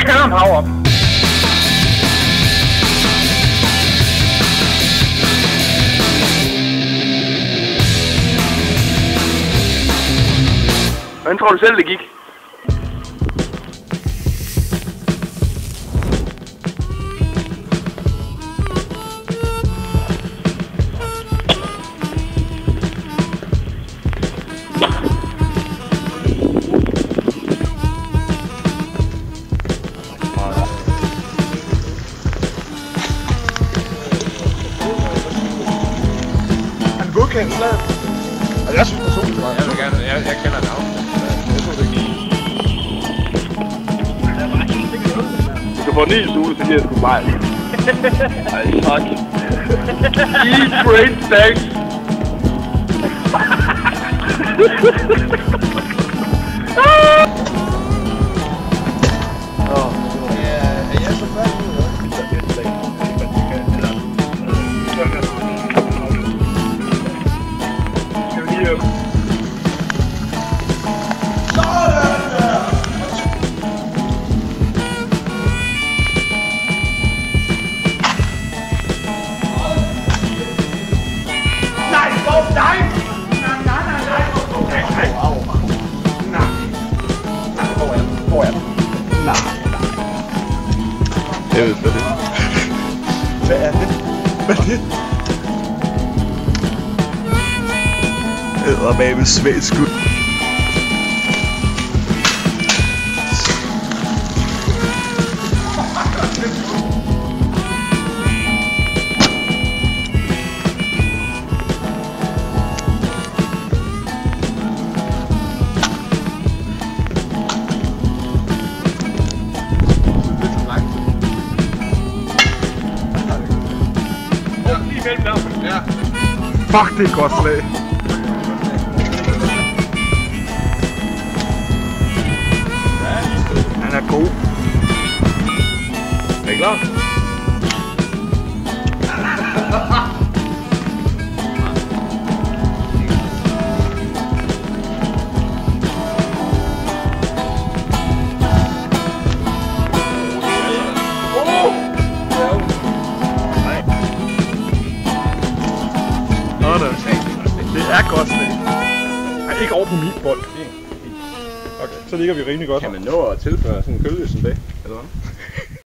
kalder en power-up. Hvordan tror du selv, det gik? Han godkendt slaget. Altså, jeg synes personligt, det var. Jeg vil gerne, jeg kender navnet. Jeg tror det gik. Hvis du får en ny stule, så giver jeg sgu bare. Ej, tak. Eat brain stacks. Jeg ved hvad det er. Hvad er det? Hvad er det? Eddermame svagt skud. Ja. Fuck, det er godt slag. Han er god. Er I klar? Det er godt slag. Ej, ikke over på min bold. Okay, så ligger vi rimelig godt. Kan man nå at tilføre sådan en kølle som det, eller hvad?